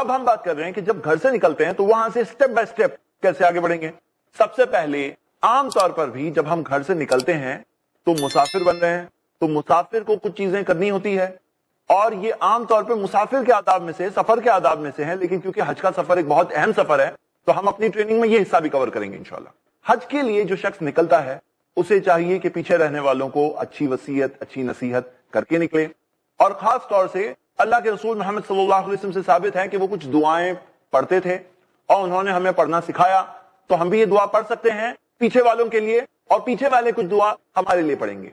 اب ہم بات کر رہے ہیں کہ جب گھر سے نکلتے ہیں تو وہاں سے سٹیپ بائی سٹیپ کیسے آگے بڑھیں گے. سب سے پہلے عام طور پر بھی جب ہم گھر سے نکلتے ہیں تو مسافر بن رہے ہیں, تو مسافر کو کچھ چیزیں کرنی ہوتی ہے, اور یہ عام طور پہ مسافر کے آداب میں سے, سفر کے آداب میں سے ہیں, لیکن کیونکہ حج کا سفر ایک بہت اہم سفر ہے تو ہم اپنی ٹریننگ میں یہ حصہ بھی کور کریں گے انشاءاللہ. حج کے لیے جو شخص نکلتا ہے اسے چاہیے کہ پیچھے رہنے والوں کو اچھی وصیت, اچھی نصیحت کر کے نکلے, اور خاص طور سے اللہ کے رسول محمد صلی اللہ علیہ وسلم سے ثابت ہے کہ وہ کچھ دعائیں پڑھتے تھے اور انہوں نے ہمیں پڑھنا سکھایا, تو ہم بھی یہ دعا پڑھ سکتے ہیں پیچھے والوں کے لیے, اور پیچھے والے کچھ دعا ہمارے لیے پڑھیں گے.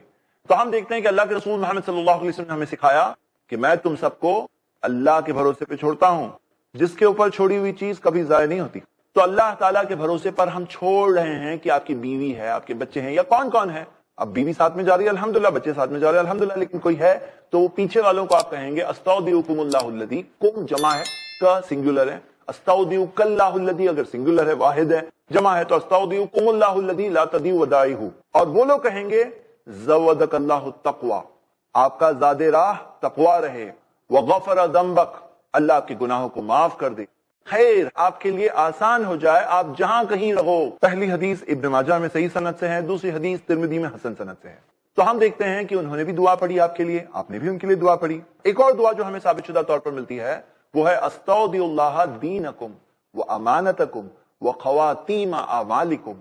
تو ہم دیکھتے ہیں کہ اللہ کے رسول محمد صلی اللہ علیہ وسلم نے ہمیں سکھایا کہ میں تم سب کو اللہ کے بھروسے پہ چھوڑتا ہوں, جس کے اوپر چھوڑی ہوئی چیز کبھی ضائع نہیں ہوتی. تو اللہ تعالیٰ کے بھروسے پر ہم چھوڑ رہے ہیں کہ آپ کی بیوی ہے, آپ کے بچے ہیں, یا کون کون ہے. اب بیوی ساتھ میں جا رہی ہے الحمدللہ, بچے ساتھ میں جا رہے ہیں الحمدللہ, لیکن کوئی ہے تو وہ پیچھے والوں کو آپ کہیں گے استودعکم اللہ الذی, کم جمع ہے کا سنگولر ہے, استودعک اللہ الذی اگر سنگولر ہے واحد ہے, جمع ہے تو استودعکم اللہ الذی لا تضیع ودائعہ. اور وہ لوگ کہیں گے زودک اللہ التقوی, آپ کا زاد راہ تقوی رہے, وغفر ذنبک, اللہ آپ کے گناہوں کو معاف کر دے, خیر آپ کے لیے آسان ہو جائے, آپ جہاں کہیں رہو. پہلی حدیث ابن ماجہ میں صحیح سند سے ہے, دوسری حدیث ترمذی میں حسن سند سے ہے. تو ہم دیکھتے ہیں کہ انہوں نے بھی دعا پڑھی آپ کے لیے, آپ نے بھی ان کے لیے دعا پڑھی. ایک اور دعا جو ہمیں ثابت شدہ طور پر ملتی ہے وہ ہے استودع اللہ دینکم وامانتکم وخواتیم اعمالکم,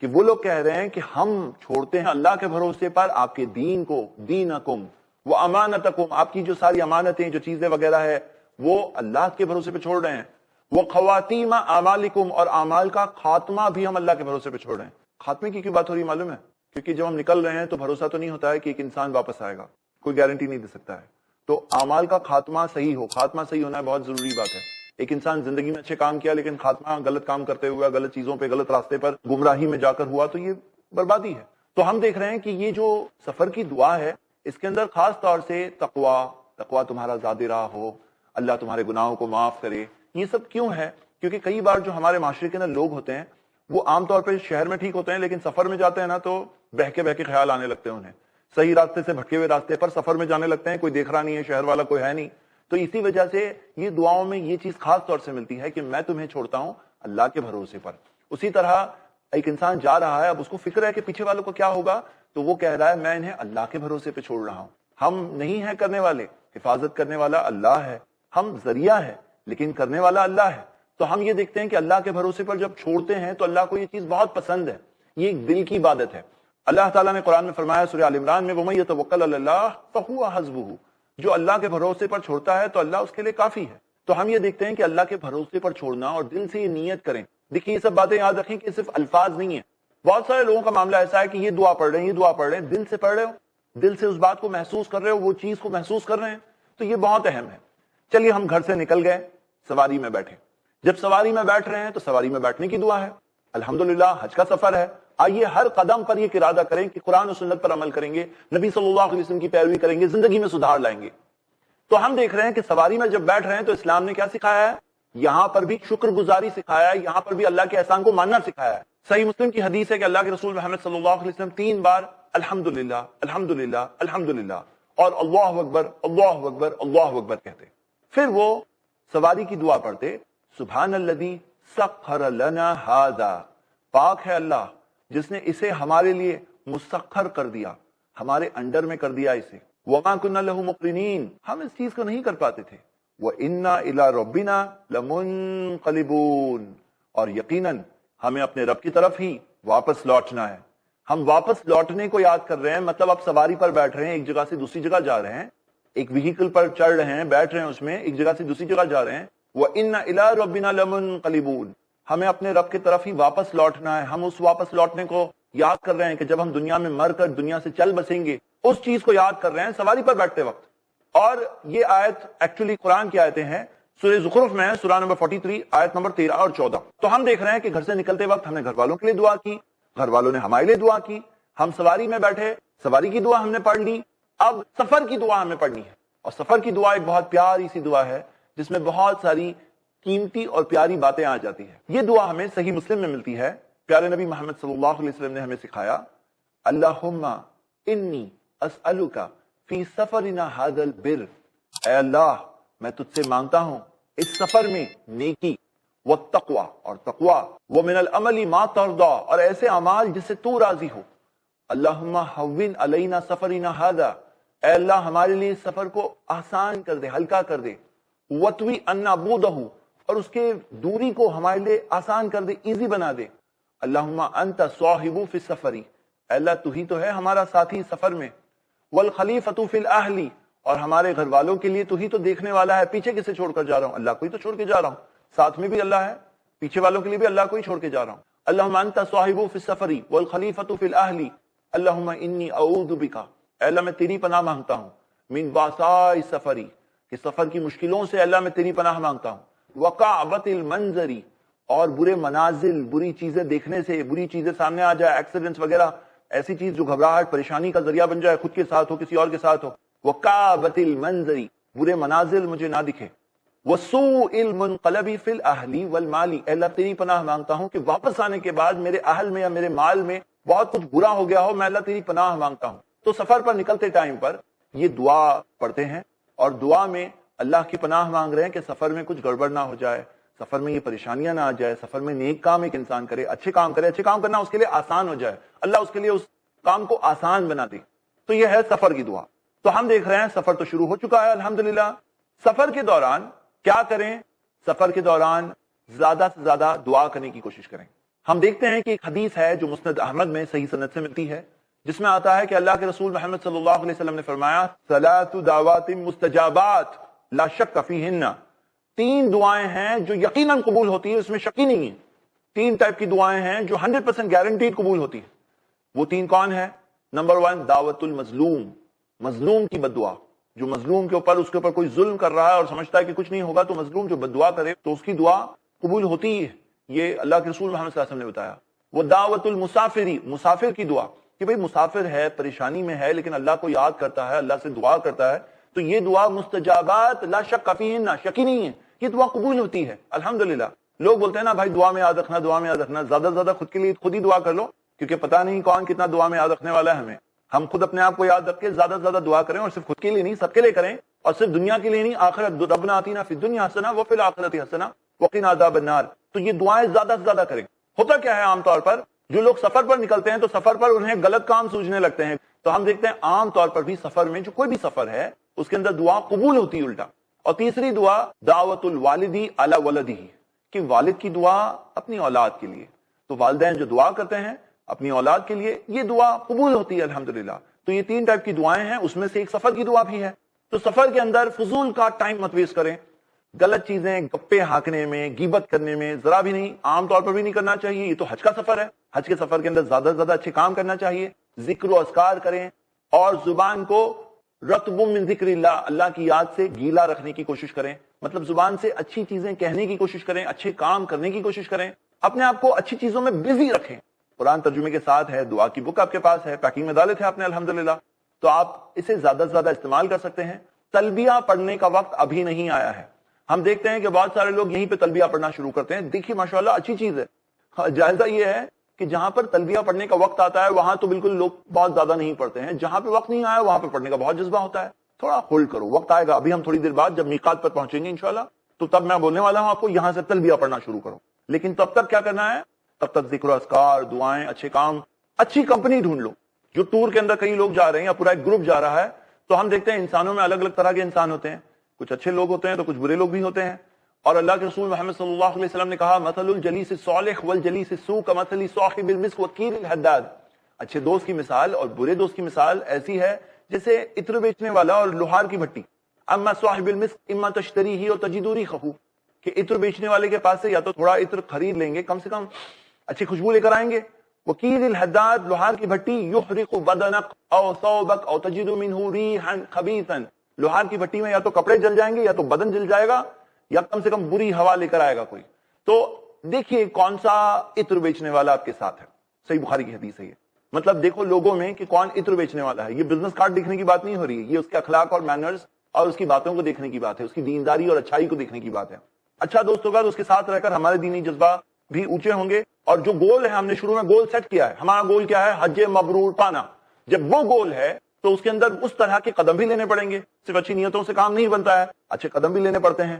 کہ وہ لوگ کہہ رہے ہیں کہ ہم چھوڑتے ہیں اللہ کے بھروسے پر آپ کے دین کو, دینکم وامانتکم, آپ کی جو ساری امانتیں, جو چیزیں وغیرہ ہے وہ اللہ کے بھروسے پہ چھوڑ رہے ہیں, وہ خواتیم اعمالکم, اور اعمال کا خاتمہ بھی ہم اللہ کے بھروسے پہ چھوڑ رہے ہیں. خاتمے کی کیوں بات ہو رہی معلوم ہے؟ کیونکہ جب ہم نکل رہے ہیں تو بھروسہ تو نہیں ہوتا ہے کہ ایک انسان واپس آئے گا, کوئی گارنٹی نہیں دے سکتا ہے. تو اعمال کا خاتمہ صحیح ہو, خاتمہ صحیح ہونا بہت ضروری بات ہے. ایک انسان زندگی میں اچھے کام کیا لیکن خاتمہ غلط کام کرتے ہوا, غلط چیزوں پہ, غلط راستے پر, گمراہی میں جا کر ہوا, تو یہ بربادی ہے. تو ہم دیکھ رہے ہیں کہ یہ جو سفر کی دعا ہے اس کے اندر خاص طور سے تقوی تمہارا زاد راہ ہو, اللہ تمہارے گناہوں کو معاف کرے. یہ سب کیوں ہے؟ کیونکہ کئی بار جو ہمارے معاشرے کے اندر لوگ ہوتے ہیں وہ عام طور پہ شہر میں ٹھیک ہوتے ہیں, لیکن سفر میں جاتے ہیں نا تو بہہ کے خیال آنے لگتے ہیں انہیں, صحیح راستے سے بھٹکے ہوئے راستے پر سفر میں جانے لگتے ہیں, کوئی دیکھ رہا نہیں ہے, شہر والا کوئی ہے نہیں. تو اسی وجہ سے یہ دعاؤں میں یہ چیز خاص طور سے ملتی ہے کہ میں تمہیں چھوڑتا ہوں اللہ کے بھروسے پر. اسی طرح ایک انسان جا رہا ہے, اب اس کو فکر ہے کہ پیچھے والوں کو کیا ہوگا, تو وہ کہہ رہا ہے میں انہیں اللہ کے بھروسے پہ چھوڑ رہا ہوں. ہم نہیں ہیں کرنے والے, حفاظت کرنے والا اللہ ہے, ہم ذریعہ ہے لیکن کرنے والا اللہ ہے. تو ہم یہ دیکھتے ہیں کہ اللہ کے بھروسے پر جب چھوڑتے ہیں تو اللہ کو یہ چیز بہت پسند ہے, یہ ایک دل کی عبادت ہے. اللہ تعالیٰ نے قرآن میں فرمایا سورہ آل عمران میں وَمَن يَتَوَکَّلْ عَلَى اللَّهِ فَهُوَ حَسْبُهُ, جو اللہ کے بھروسے پر چھوڑتا ہے تو اللہ اس کے لیے کافی ہے. تو ہم یہ دیکھتے ہیں کہ اللہ کے بھروسے پر چھوڑنا اور دل سے یہ نیت کریں. دیکھیے یہ سب باتیں یاد رکھیں کہ صرف الفاظ نہیں ہیں. بہت سارے لوگوں کا معاملہ ایسا ہے کہ یہ دعا پڑھ رہے ہیں, یہ دعا پڑھ رہے ہیں, دل سے پڑھ رہے ہو, دل سے اس بات کو محسوس کر رہے ہو, وہ چیز کو محسوس کر رہے ہیں, تو یہ بہت اہم ہے. چلیے ہم گھر سے نکل گئے, سواری میں بیٹھے. جب سواری میں بیٹھ رہے ہیں تو سواری میں بیٹھنے کی دعا ہے, الحمدللہ حج کا سفر ہے. آئیے ہر قدم پر یہ ارادہ کریں کہ قرآن و سنت پر عمل کریں گے, نبی صلی اللہ علیہ وسلم کی پیروی کریں گے, زندگی میں سدھار لائیں گے. تو ہم دیکھ رہے ہیں کہ سواری میں جب بیٹھ رہے ہیں تو اسلام نے کیا سکھایا ہے, یہاں پر بھی شکر گزاری سکھایا ہے, یہاں پر بھی اللہ کے احسان کو ماننا سکھایا ہے. صحیح مسلم کی حدیث ہے کہ اللہ کے رسول محمد صلی اللہ علیہ وسلم 3 بار الحمدللہ الحمدللہ الحمدللہ اور اللہ اکبر اللہ اکبر اللہ اکبر کہتے. پھر وہ سواری کی دعا پڑھتے سبحان الذی سخر لنا ھذا, پاک ہے اللہ جس نے اسے ہمارے لیے مسخر کر دیا, ہمارے انڈر میں کر دیا اسے. وما كنا له مقرنین, ہم اس چیز کو نہیں کر پاتے تھے. وَإِنَّا إِلَىٰ رَبِّنَا لَمُنْقَلِبُونَ, اور یقیناً ہمیں اپنے رب کی طرف ہی واپس لوٹنا ہے. ہم واپس لوٹنے کو یاد کر رہے ہیں, مطلب آپ سواری پر بیٹھ رہے ہیں, ایک جگہ سے دوسری جگہ جا رہے ہیں, ایک وہیکل پر چڑھ رہے ہیں, بیٹھ رہے ہیں اس میں, ایک جگہ سے دوسری جگہ جا رہے ہیں. وَإِنَّا إِلَىٰ رَبِّنَا لَمُنْقَلِبُونَ, ہمیں اپنے رب کی طرف ہی واپس لوٹنا ہے. ہم اس واپس لوٹنے کو یاد کر رہے ہیں کہ جب ہم دنیا میں مر کر دنیا سے چل بسیں گے, اس چیز کو یاد کر رہے ہیں سواری پر بیٹھتے وقت. اور یہ آیت ایکچولی قرآن کی آیتیں ہیں, سورہ زخرف میں ہے, سورہ نمبر 43 آیت نمبر 13 اور 14. تو ہم دیکھ رہے ہیں کہ گھر سے نکلتے وقت ہم نے گھر والوں کے لیے دعا کی, گھر والوں نے ہمارے لیے دعا کی, ہم سواری میں بیٹھے, سواری کی دعا ہم نے پڑھ لی. اب سفر کی دعا ہمیں پڑھنی ہے, اور سفر کی دعا ایک بہت پیاری سی دعا ہے جس میں بہت ساری قیمتی اور پیاری باتیں آ جاتی ہیں. یہ دعا ہمیں صحیح مسلم میں ملتی ہے. پیارے نبی محمد صلی اللہ علیہ وسلم نے ہمیں سکھایا اللہم انی اسألک فی سفرنا ھذا البر, اے اللہ میں تجھ سے مانگتا ہوں اس سفر میں نیکی والتقوی اور تقوی ومن العمل ما ترضى اور ایسے اعمال جس سے تو راضی ہو. اللہم ہون علینا سفرنا ھذا، اے اللہ ہمارے لیے سفر کو آسان کر دے، ہلکا کر دے. وطوی عنا بعدہ اور اس کے دوری کو ہمارے لیے آسان کر دے، ایزی بنا دے. اللہم انت صاحب فی السفر، اے اللہ تو ہی تو ہے ہمارا ساتھی سفر میں. والخلیفۃ فی الاہل اور ہمارے گھر والوں کے لیے تو ہی تو دیکھنے والا ہے، پیچھے کسے چھوڑ کر جا رہا ہوں؟ اللہ کو ہی تو چھوڑ کے جا رہا ہوں. ساتھ میں بھی اللہ ہے، پیچھے والوں کے لیے بھی اللہ کو ہی چھوڑ کے جا رہا ہوں. اللہم انت صاحب فی السفر والخلیفۃ فی الاہل اللہم انی اعوذ بک، اے اللہ میں تیری پناہ مانگتا ہوں. من باساء السفر، کہ سفر کی مشکلوں سے اللہ میں تیری پناہ مانگتا ہوں. وقعبۃ المنظر اور برے منازل، بری چیزیں دیکھنے سے، بری چیزیں سامنے آ جائے، ایکسیڈنٹس وغیرہ، ایسی چیز جو گھبراہٹ پریشانی کا ذریعہ بن جائے، خود کے ساتھ ہو کسی اور کے ساتھ ہو. وقعبۃ المنظر برے منازل مجھے نہ دکھے. وسوء المنقلب فی الاہل والمال، اے اللہ تیری پناہ مانگتا ہوں کہ واپس آنے کے بعد میرے اہل میں یا میرے مال میں بہت کچھ برا ہو گیا ہو، میں اللہ تیری پناہ مانگتا ہوں. تو سفر پر نکلتے ٹائم پر یہ دعا پڑھتے ہیں اور دعا میں اللہ کی پناہ مانگ رہے ہیں کہ سفر میں کچھ گڑبڑ نہ ہو جائے، سفر میں یہ پریشانیاں نہ آ جائے، سفر میں نیک کام ایک انسان کرے، اچھے کام کرے، اچھے کام کرنا اس کے لیے آسان ہو جائے، اللہ اس کے لیے اس کام کو آسان بنا دے. تو یہ ہے سفر کی دعا. تو ہم دیکھ رہے ہیں سفر تو شروع ہو چکا ہے الحمدللہ. سفر کے دوران کیا کریں؟ سفر کے دوران زیادہ سے زیادہ دعا کرنے کی کوشش کریں. ہم دیکھتے ہیں کہ ایک حدیث ہے جو مسند احمد میں صحیح سند سے ملتی ہے، جس میں آتا ہے کہ اللہ کے رسول محمد صلی اللہ علیہ وسلم نے فرمایا ثلاث دعوات مستجابات لا شک فیہن، 3 دعائیں ہیں جو یقیناً قبول ہوتی ہیں، اس میں شک ہی نہیں ہے. 3 ٹائپ کی دعائیں ہیں جو 100% گارنٹیڈ قبول ہوتی ہیں. وہ 3 کون ہیں؟ نمبر 1 دعوت المظلوم، مظلوم کی بد دعا. جو مظلوم کے اوپر کوئی ظلم کر رہا ہے اور سمجھتا ہے کہ کچھ نہیں ہوگا، تو مظلوم جو بد دعا کرے تو اس کی دعا قبول ہوتی ہے. یہ اللہ کے رسول محمد صلی اللہ علیہ وسلم نے بتایا. وہ دعوت المسافری، مسافر کی دعا، کہ بھئی مسافر ہے، پریشانی میں ہے، لیکن اللہ کو یاد کرتا ہے، اللہ سے دعا کرتا ہے، تو یہ دعا مستجابات لا شک فیہن، شک ہی نہیں ہے، یہ دعا قبول ہوتی ہے الحمدللہ. لوگ بولتے ہیں نا بھائی دعا میں یاد رکھنا، دعا میں یاد رکھنا. زیادہ سے زیادہ خود کے لیے خود ہی دعا کر لو، کیونکہ پتہ نہیں کون کتنا دعا میں یاد رکھنے والا ہے ہمیں. ہم خود اپنے آپ کو یاد رکھ کے زیادہ سے زیادہ دعا کریں، اور صرف خود کے لیے نہیں، سب کے لیے کریں، اور صرف دنیا کے لیے نہیں، آخرت. ربنا آتینا فی الدنیا حسنہ وفی الآخرۃ حسنہ وقنا عذاب النار. تو یہ دعائیں زیادہ سے زیادہ کریں. ہوتا کیا ہے عام طور پر جو لوگ سفر پر نکلتے ہیں تو سفر پر انہیں غلط کام سوچنے لگتے ہیں. تو ہم دیکھتے ہیں عام طور پر بھی سفر میں جو کوئی بھی سفر ہے اس کے اندر دعا قبول ہوتی ہے الٹا. اور تیسری دعا دعوت الوالدی علی ولدہ، کہ والد کی دعا اپنی اولاد کے لیے. تو والدین جو دعا کرتے ہیں اپنی اولاد کے لیے، یہ دعا قبول ہوتی ہے الحمدللہ. تو یہ 3 ٹائپ کی دعائیں ہیں، اس میں سے ایک سفر کی دعا بھی ہے. تو سفر کے اندر فضول کا ٹائم مت ویسٹ کریں. غلط چیزیں، گپے ہانکنے میں، غیبت کرنے میں ذرا بھی نہیں، عام طور پر بھی نہیں کرنا چاہیے. یہ تو حج کا سفر ہے، حج کے سفر کے اندر زیادہ سے زیادہ اچھے کام کرنا چاہیے. ذکر و اذکار کریں اور زبان کو رطب من ذکر اللہ، اللہ کی یاد سے گیلا رکھنے کی کوشش کریں. مطلب زبان سے اچھی چیزیں کہنے کی کوشش کریں، اچھے کام کرنے کی کوشش کریں، اپنے آپ کو اچھی چیزوں میں بزی رکھیں. قرآن ترجمے کے ساتھ ہے، دعا کی بک آپ کے پاس ہے، پیکنگ میں ڈالے تھے آپ نے الحمدللہ، تو آپ اسے زیادہ سے زیادہ استعمال کر سکتے ہیں. تلبیہ پڑھنے کا وقت ابھی نہیں آیا ہے. ہم دیکھتے ہیں کہ بہت سارے لوگ یہیں پہ تلبیہ پڑھنا شروع کرتے ہیں. دیکھیے ماشاءاللہ اچھی چیز ہے. جائزہ یہ ہے کہ جہاں پر تلبیہ پڑھنے کا وقت آتا ہے وہاں تو بالکل لوگ بہت زیادہ نہیں پڑھتے ہیں. جہاں پہ وقت نہیں آیا وہاں پہ پڑھنے کا بہت جذبہ ہوتا ہے. تھوڑا ہولڈ کرو، وقت آئے گا. ابھی ہم تھوڑی دیر بعد جب میقات پر پہنچیں گے انشاءاللہ تو تب میں بولنے والا ہوں آپ کو یہاں سے تلبیہ پڑھنا شروع کرو. لیکن تب تک کیا کرنا ہے؟ تب تک ذکر و اذکار، دعائیں، اچھے کام، اچھی کمپنی ڈھونڈ لو. جو ٹور کے اندر کئی لوگ جا رہے ہیں یا پورا ایک گروپ جا رہا ہے، تو ہم دیکھتے ہیں انسانوں میں الگ الگ طرح کے انسان ہوتے ہیں. کچھ اچھے لوگ ہوتے ہیں تو کچھ برے لوگ بھی ہوتے ہیں. اور اللہ کے رسول محمد صلی اللہ علیہ وسلم نے کہا مثل الجلیس الصالح والجلیس السوء کمثل صاحب المسک وکیل الحداد. اچھے دوست کی مثال اور برے دوست کی مثال ایسی ہے جیسے عطر بیچنے والا اور لوہار کی بھٹی. اما صاحب المسک اما تشتریہ وتجد ریحہ، کہ عطر بیچنے والے کے پاس سے یا تو تھوڑا عطر خرید لیں گے، کم سے کم اچھی خوشبو لے کر آئیں گے. وکیل الحداد، لوہار کی بھٹی، یحرق بدنک او ثوبک او تجد منہ ریحا خبیثا، لوہار کی بھٹی میں یا تو کپڑے جل جائیں گے یا تو بدن جل جائے گا یا کم سے کم بری ہوا لے کر آئے گا کوئی. تو دیکھیے کون سا عطر بیچنے والا آپ کے ساتھ ہے. صحیح بخاری کی حدیث ہے یہ. مطلب دیکھو لوگوں میں کہ کون عطر بیچنے والا ہے. یہ بزنس کارڈ دیکھنے کی بات نہیں ہو رہی ہے، یہ اس کے اخلاق اور مینرز اور اس کی باتوں کو دیکھنے کی بات ہے، اس کی دینداری اور اچھائی کو دیکھنے کی بات ہے. اچھا دوست ہوگا تو اس کے ساتھ رہ کر ہمارے دینی جذبہ بھی اونچے ہوں گے. اور جو گول ہے ہم نے شروع میں گول سیٹ کیا ہے، ہمارا گول کیا ہے؟ حج مبرور پانا. جب وہ گول ہے تو اس کے اندر اس طرح کے قدم بھی لینے پڑیں گے. صرف اچھی نیتوں سے کام نہیں بنتا ہے، اچھے قدم بھی لینے پڑتے ہیں.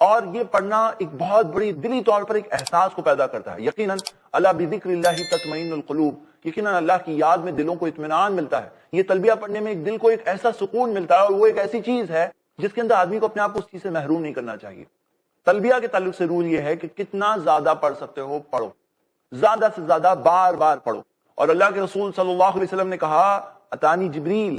اور یہ پڑھنا ایک بہت بڑی دلی طور پر ایک احساس کو پیدا کرتا ہے. یقیناً الا بذکر اللہ تطمئن القلوب، یقیناً اللہ کی یاد میں دلوں کو اطمینان ملتا ہے. یہ تلبیہ پڑھنے میں ایک دل کو ایک ایسا سکون ملتا ہے، اور وہ ایک ایسی چیز ہے جس کے اندر آدمی کو اپنے آپ کو اس چیز سے محروم نہیں کرنا چاہیے. تلبیہ کے تعلق سے رول یہ ہے کہ کتنا زیادہ پڑھ سکتے ہو پڑھو، زیادہ سے زیادہ بار بار پڑھو. اور اللہ کے رسول صلی اللہ علیہ وسلم نے کہا اتانی جبریل،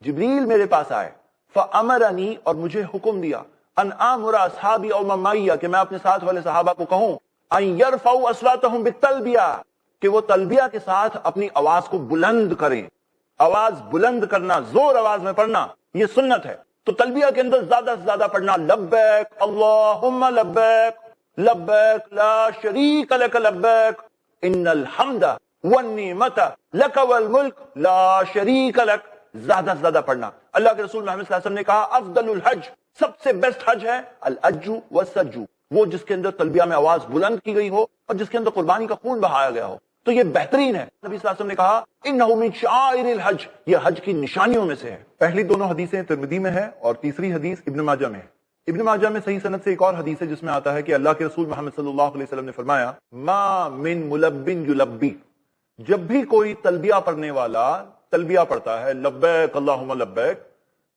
جبریل میرے پاس آئے، فامرنی، اور مجھے حکم دیا، ان امر اصحابی او ممایہ، کہ میں اپنے ساتھ والے صحابہ کو کہوں، ان یرفعوا اصواتهم بالتلبیہ، کہ وہ تلبیہ کے ساتھ اپنی آواز کو بلند کریں. آواز بلند کرنا، زور آواز میں پڑھنا، یہ سنت ہے. تو تلبیہ کے اندر زیادہ سے زیادہ پڑھنا لبیک اللہم لبیک، لبیک لا شریک لک لبیک، ان الحمد والنعمت لک والملک لا شریک لک. زیادہ سے زیادہ پڑھنا. اللہ کے رسول محمد صلی اللہ علیہ وسلم نے کہا افضل الحج، سب سے بیسٹ حج ہے الحج والسج، وہ جس کے اندر تلبیہ میں آواز بلند کی گئی ہو اور جس کے اندر قربانی کا خون بہایا گیا ہو. تو یہ بہترین ہے. نبی صلی اللہ علیہ وسلم نے کہا انہ من شعائر الحج، یہ حج کی نشانیوں میں سے ہے. پہلی دونوں حدیثیں ترمذی میں ہے اور تیسری حدیث ابن ماجہ میں ہے. ابن ماجہ میں صحیح سند سے ایک اور حدیث ہے جس میں آتا ہے کہ اللہ کے رسول محمد صلی اللہ علیہ وسلم نے فرمایا ما من ملب یلبی، جب بھی کوئی تلبیہ پڑھنے والا تلبیہ پڑھتا ہے لبیک اللہم لبیک،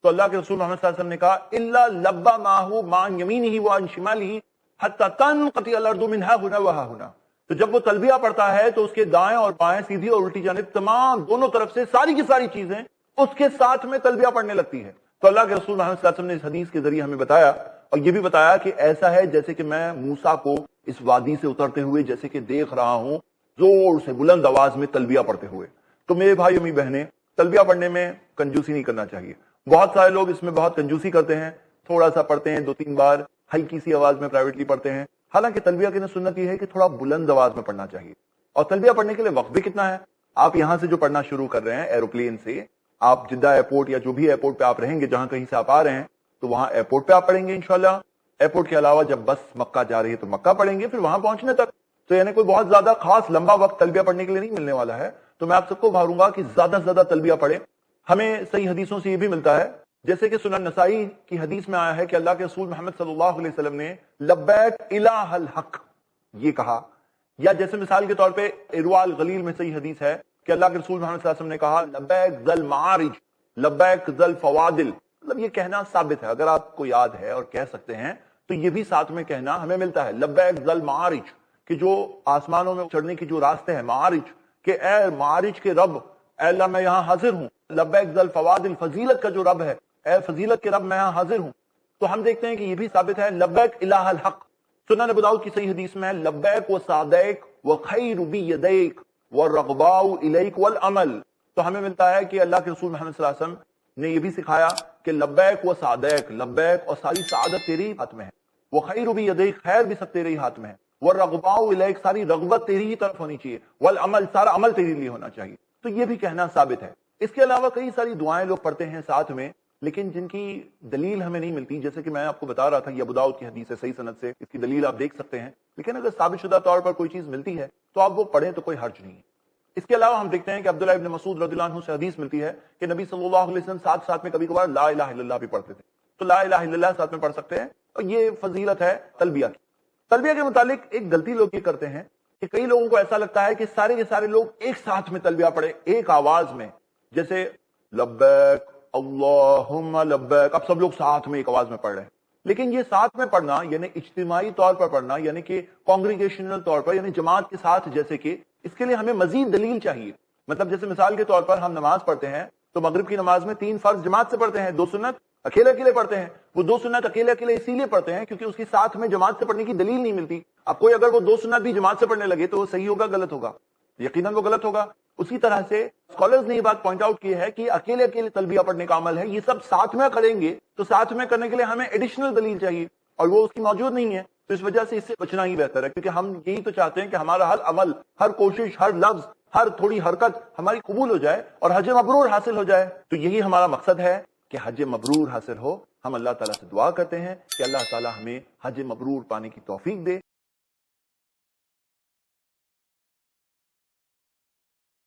تو اللہ کے رسول محمد صلی اللہ علیہ وسلم نے کہا الا لبا ماہو مان یمینہ وعن شمالہ حتی تنقطع الارض من ہا ہنا وہا ہنا. تو جب وہ تلبیہ پڑھتا ہے تو اس کے دائیں اور بائیں، سیدھی اور الٹی جانب، تمام دونوں طرف سے ساری کی ساری چیزیں اس کے ساتھ میں تلبیہ پڑھنے لگتی ہے. تو اللہ کے رسول محمد صلی اللہ علیہ وسلم نے اس حدیث کے ذریعے ہمیں بتایا، اور یہ بھی بتایا کہ ایسا ہے جیسے کہ میں موسیٰ کو اس وادی سے اترتے ہوئے جیسے کہ دیکھ رہا ہوں، زور سے بلند آواز میں تلبیہ پڑھتے ہوئے. تو میرے بھائی امی بہنیں، تلبیہ پڑھنے میں کنجوسی نہیں کرنا چاہیے. بہت سارے لوگ اس میں بہت کنجوسی کرتے ہیں، تھوڑا سا پڑھتے ہیں، 2-3 بار ہلکی سی آواز میں پرائیویٹلی پڑھتے ہیں. حالانکہ تلبیہ کی سنت یہ ہے کہ تھوڑا بلند آواز میں پڑھنا چاہیے. اور تلبیہ پڑھنے کے لیے وقت بھی کتنا ہے. آپ یہاں سے جو پڑھنا شروع کر رہے ہیں ایروپلین سے، آپ جدہ ایئرپورٹ یا جو بھی ایئرپورٹ پہ آپ رہیں گے، جہاں کہیں سے آپ آ رہے ہیں، تو وہاں ایئرپورٹ پہ آپ پڑھیں گے انشاءاللہ. ایئرپورٹ کے علاوہ جب بس مکہ جا رہی ہے تو مکہ پڑھیں گے، پھر وہاں پہنچنے تک. تو یعنی کوئی بہت زیادہ خاص لمبا وقت تلبیہ پڑھنے کے لیے نہیں ملنے والا ہے. تو میں آپ سب کو بھاروں گا کہ زیادہ سے زیادہ تلبیہ پڑھیں. ہمیں صحیح حدیثوں سے یہ بھی ملتا ہے، جیسے کہ سنن نسائی کی حدیث میں آیا ہے کہ اللہ کے رسول محمد صلی اللہ علیہ وسلم نے لبیک الہ الحق یہ کہا. یا جیسے مثال کے طور پہ ارواء الغلیل میں صحیح حدیث ہے کہ اللہ کے رسول محمد صلی اللہ علیہ وسلم نے کہا لبیک ذل معارج، لبیک ذل فوادل. مطلب یہ کہنا ثابت ہے، اگر آپ کو یاد ہے اور کہہ سکتے ہیں تو یہ بھی ساتھ میں کہنا ہمیں ملتا ہے. لبیک ذل معارج، کہ جو آسمانوں میں چڑھنے کی جو راستے ہیں، معارج، کہ اے معارج کے رب، اے اللہ میں یہاں حاضر ہوں. لبیک ذل فوادل، فضیلت کا جو رب ہے، اے فضیلت کے رب میں یہاں حاضر ہوں. تو ہم دیکھتے ہیں کہ یہ بھی ثابت ہے. لبیک الہ الحق، سنن ابو داؤد کی صحیح حدیث میں لبیک وسعدیک وخیر بیدیک والرغباء الیک والعمل. تو ہمیں ملتا ہے کہ اللہ کے رسول محمد صلی اللہ علیہ وسلم نے یہ بھی سکھایا کہ لبیک وسعدیک، لبیک اور ساری سعادت تیری ہاتھ میں ہے، وخیر بیدیک، خیر بھی سب تیرے ہی ہاتھ میں ہے، والرغباء الیک، ساری رغبت تیری ہی طرف ہونی چاہیے، والعمل، سارا عمل تیرے لیے ہونا چاہیے. تو یہ بھی کہنا ثابت ہے. اس کے علاوہ کئی ساری دعائیں لوگ پڑھتے ہیں ساتھ میں، لیکن جن کی دلیل ہمیں نہیں ملتی. جیسے کہ میں آپ کو بتا رہا تھا یہ ابو داؤد کی حدیث ہے صحیح سند سے، اس کی دلیل آپ دیکھ سکتے ہیں. لیکن اگر ثابت شدہ طور پر کوئی چیز ملتی ہے تو آپ وہ پڑھیں تو کوئی حرج نہیں ہے. اس کے علاوہ ہم دیکھتے ہیں کہ عبداللہ ابن مسعود رضی اللہ عنہ سے حدیث ملتی ہے کہ نبی صلی اللہ علیہ وسلم ساتھ میں کبھی کبھار لا الہ الا اللہ بھی پڑھتے تھے. تو لا الہ الا اللہ ساتھ میں پڑھ سکتے ہیں، اور یہ فضیلت ہے تلبیہ کی. تلبیہ کے متعلق ایک غلطی لوگ یہ کرتے ہیں کہ کئی لوگوں کو ایسا لگتا ہے کہ سارے کے سارے لوگ ایک ساتھ میں تلبیہ پڑھے، ایک آواز میں، جیسے لبیک اللہم لبیک، اب سب لوگ ساتھ میں ایک آواز میں پڑھ رہے ہیں. لیکن یہ ساتھ میں پڑھنا یعنی اجتماعی طور پر پڑھنا، یعنی کہ کانگریگیشنل طور پر، یعنی جماعت کے ساتھ، جیسے کہ اس کے لیے ہمیں مزید دلیل چاہیے. مطلب جیسے مثال کے طور پر ہم نماز پڑھتے ہیں تو مغرب کی نماز میں 3 فرض جماعت سے پڑھتے ہیں، 2 سنت اکیلے اکیلے پڑھتے ہیں. وہ 2 سنت اکیلے اکیلے اسی لیے پڑھتے ہیں کیونکہ اس کے ساتھ میں جماعت سے پڑھنے کی دلیل نہیں ملتی. اب کوئی اگر وہ 2 سنت بھی جماعت سے پڑھنے لگے تو وہ صحیح ہوگا غلط ہوگا؟ یقیناً وہ غلط ہوگا. اسی طرح سے اسکالرز نے یہ بات پوائنٹ آؤٹ کی ہے کہ اکیلے اکیلے تلبیہ پڑھنے کا عمل ہے، یہ سب ساتھ میں کریں گے تو ساتھ میں کرنے کے لیے ہمیں ایڈیشنل دلیل چاہیے، اور وہ اس کی موجود نہیں ہے. تو اس وجہ سے اس سے بچنا ہی بہتر ہے، کیونکہ ہم یہی تو چاہتے ہیں کہ ہمارا ہر عمل، ہر کوشش، ہر لفظ، ہر تھوڑی حرکت ہماری قبول ہو جائے اور حج مبرور حاصل ہو جائے. تو یہی ہمارا مقصد ہے کہ حج مبرور حاصل ہو. ہم اللہ تعالیٰ سے دعا کرتے ہیں کہ اللہ تعالیٰ ہمیں حج مبرور پانے کی توفیق دے.